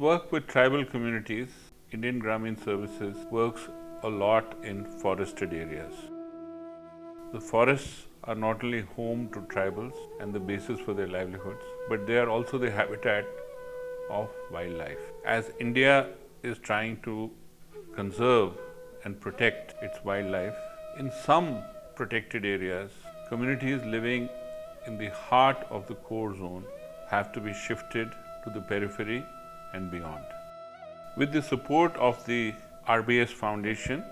work with tribal communities, Indian Grameen Services works a lot in forested areas. The forests are not only home to tribals and the basis for their livelihoods, but they are also the habitat of wildlife. As India is trying to conserve and protect its wildlife, in some protected areas, communities living in the heart of the core zone have to be shifted to the periphery and beyond. With the support of the RBS Foundation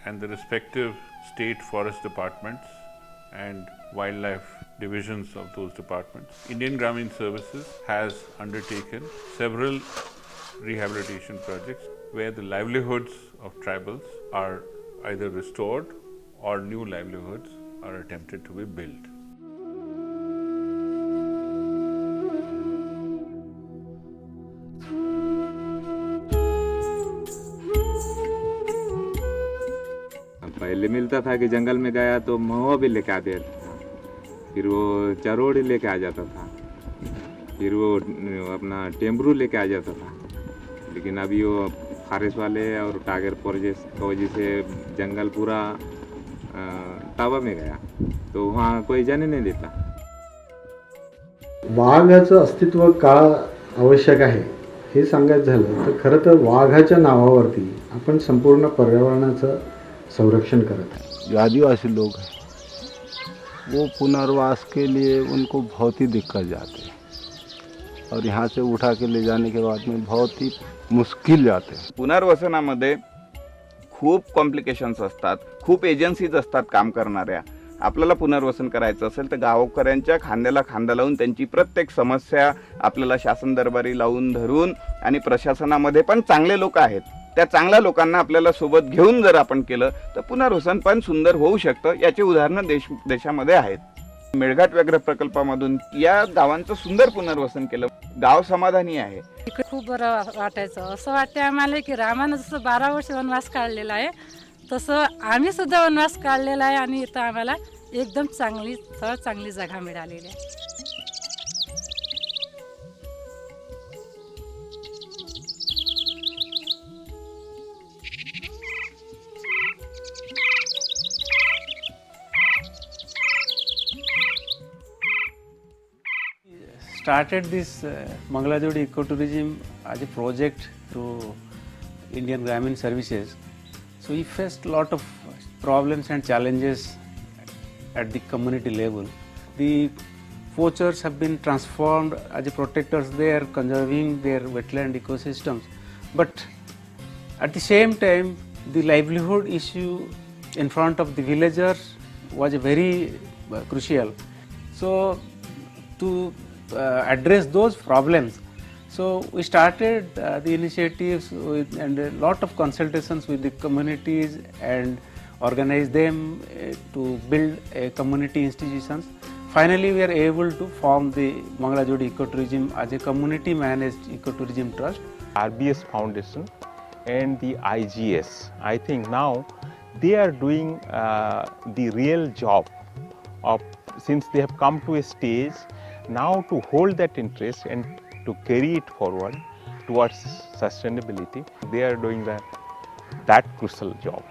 and the respective state forest departments and wildlife divisions of those departments, Indian Grameen Services has undertaken several rehabilitation projects where the livelihoods of tribals are either restored or new livelihoods are attempted to be built. पहले मिलता था कि जंगल में गया तो महुआ भी लेके आ देता था, फिर वो चरोड़ लेके आ जाता था, फिर वो अपना टेम्बरू लेके आ जाता था। लेकिन अभी वो फारेस्ट वाले और टाइगर प्रोजेक्ट की वजह से जंगल पूरा ताबा में गया, तो वहाँ कोई जाने नहीं देता। वाघाचं अस्तित्व का आवश्यक आहे हे सांगायचं झालं तर खरं तर वाघाच्या नावावरती आपण संपूर्ण पर्यावरणाचं संरक्षण करत आहे। जो आदिवासी लोग हैं वो पुनर्वास के लिए उनको बहुत ही दिक्कत जाते हैं और यहाँ से उठा के ले जाने के बाद में बहुत ही मुश्किल जाते हैं। पुनर्वसनामध्ये खूप कॉम्प्लिकेशन्स असतात, खूप एजन्सीज असतात काम करणाऱ्या। आपल्याला पुनर्वसन करायचं असेल तर गावकऱ्यांच्या खांद्याला खांदा लावून त्यांची प्रत्येक समस्या आपल्याला शासन दरबारी लावून धरून आणि प्रशासनामध्ये पण चांगले लोक आहेत, त्या चांगल्या लोकांना आपल्याला सोबत घेऊन जर आपण केलं तर पुनर्वसन पण सुंदर होऊ शकतं। याची उदाहरणं देशामध्ये आहेत। मेळघाट व्याघ्र प्रकल्पामधून या गावांचं सुंदर पुनर्वसन केलं, गाव समाधानी आहे। खूप बरं वाटायचं, असं वाटते आम्हाला की रामानं जसं 12 वर्ष वनवास काढलेला आहे तसं आम्ही सुद्धा वनवास काढलेला आहे आणि इथं आम्हाला एकदम चांगली जागा मिळालेली आहे। Started this Mangalajodi ecotourism as a project through Indian Grameen Services. So we faced a lot of problems and challenges at the community level. The poachers have been transformed as protectors. They are conserving their wetland ecosystems. But at the same time, the livelihood issue in front of the villagers was very crucial. So to address those problems, so we started the initiatives and a lot of consultations with the communities and organized them to build community institutions. Finally, we are able to form the Mangalajodi Ecotourism as a community managed ecotourism trust. RBS Foundation and the IGS, I think now they are doing the real job of, since they have come to a stage now to hold that interest and to carry it forward towards sustainability. They are doing that crucial job.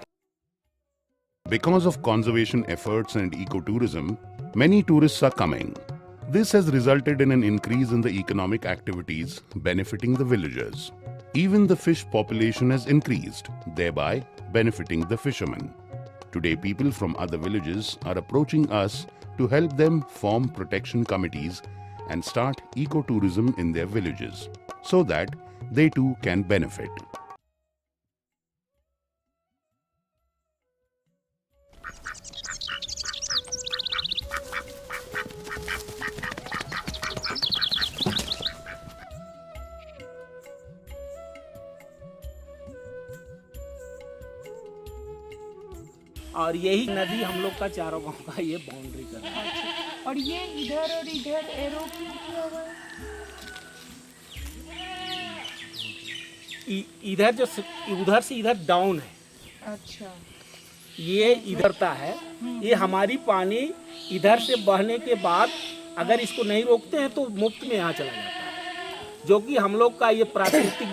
Because of conservation efforts and ecotourism, many tourists are coming. This has resulted in an increase in the economic activities benefiting the villagers. Even the fish population has increased, thereby benefiting the fishermen. Today, people from other villages are approaching us to help them form protection committees and start ecotourism in their villages, so that they too can benefit. और यही नदी हम लोग का चारों गांव का ये बाउंड्री कर रहा है। और ये इधर और इधर एरो किया हुआ है। इधर जो उधर से इधर डाउन है। अच्छा, ये इधरता है, ये हमारी पानी इधर से बहने के बाद अगर इसको नहीं रोकते हैं तो मुफ्त में यहाँ चला जाता है। जो कि हम लोग का ये प्राकृतिक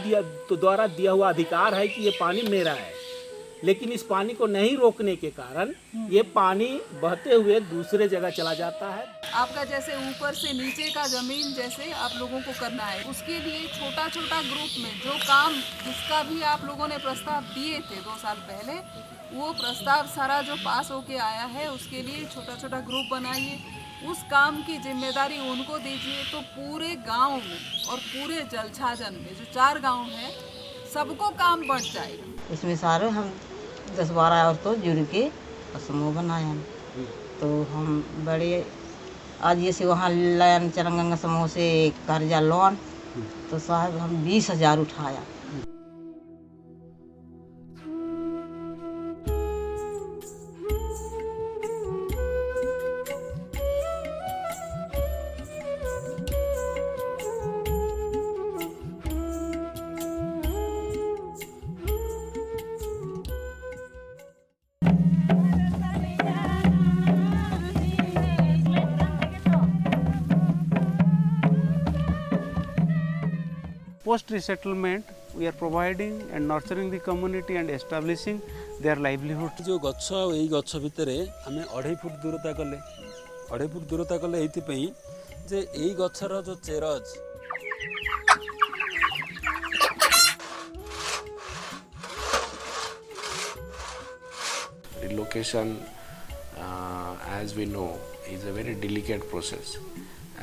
द्वारा दिया हुआ अधिकार है कि ये पानी मेरा है, लेकिन इस पानी को नहीं रोकने के कारण ये पानी बहते हुए दूसरे जगह चला जाता है। आपका जैसे ऊपर से नीचे का जमीन जैसे आप लोगों को करना है, उसके लिए छोटा छोटा ग्रुप में जो काम जिसका भी आप लोगों ने प्रस्ताव दिए थे 2 साल पहले, वो प्रस्ताव सारा जो पास होके आया है उसके लिए छोटा छोटा ग्रुप बनाइए, उस काम की जिम्मेदारी उनको दीजिए, तो पूरे गांव में और पूरे जलछाजन में जो 4 गांव हैं सबको काम बढ़ जाएगा। इसमें सारे हम 10-12 औरतों जुड़ के समूह बनाया, तो हम बड़े आज जैसे वहाँ लायन चरंगंगा समूह से कर्जा लोन, तो साहब हम 20,000 उठाया। Post resettlement, we are providing and nurturing the community and establishing their livelihood. जो गच्छ एई गच्छ भितरे आमे 2.5 फुट दूरता कले 2.5 फुट दूरता कले एथि पई जे एई गच्छर जो चेर अछि relocation as we know is a very delicate process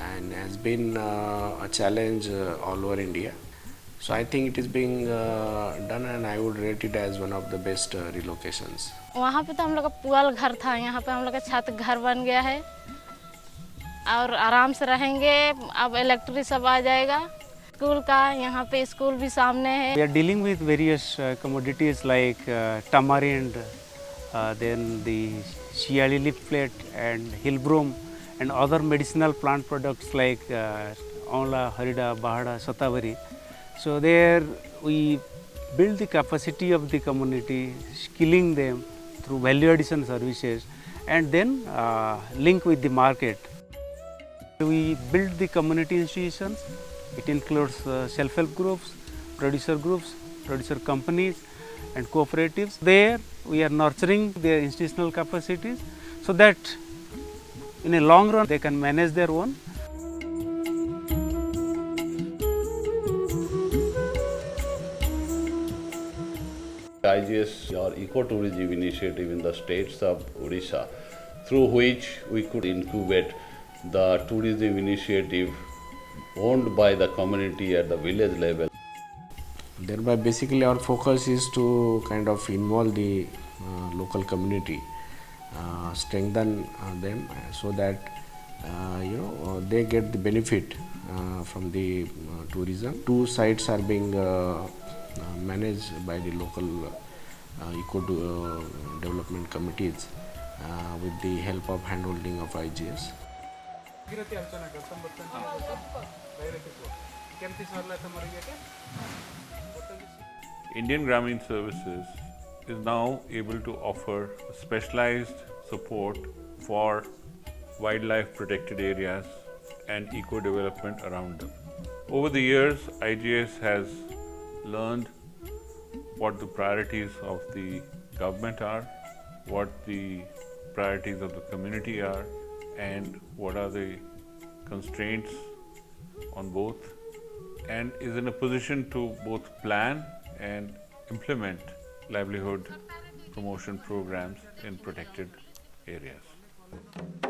and has been a challenge all over India. So I think it is being done and I would rate it as one of the best relocations. वहाँ पे तो हम लोग का पुआल घर था, यहाँ पे हम लोग का छत घर बन गया है और आराम से रहेंगे। अब इलेक्ट्रिक सब आ जाएगा, स्कूल का यहाँ पे स्कूल भी सामने है। We are dealing with various commodities like tamarind, then the Shiali leaflet and hillbroom and other medicinal plant products like Aula, Harida, Bahada, Satavari. So there we build the capacity of the community, skilling them through value addition services and then link with the market. We build the community institutions. It includes self-help groups, producer companies and cooperatives. There we are nurturing their institutional capacities so that in a long run they can manage their own. IGS or ecotourism initiative in the states of Odisha, through which we could incubate the tourism initiative owned by the community at the village level. Thereby basically our focus is to kind of involve the local community, strengthen them so that they get the benefit from the tourism. 2 sites are being managed by the local eco development committees with the help of handholding of IGS. Indian Grameen Services is now able to offer specialized support for wildlife protected areas and eco development around them. Over the years, IGS has learned what the priorities of the government are, what the priorities of the community are, and what are the constraints on both, and is in a position to both plan and implement livelihood promotion programs in protected areas.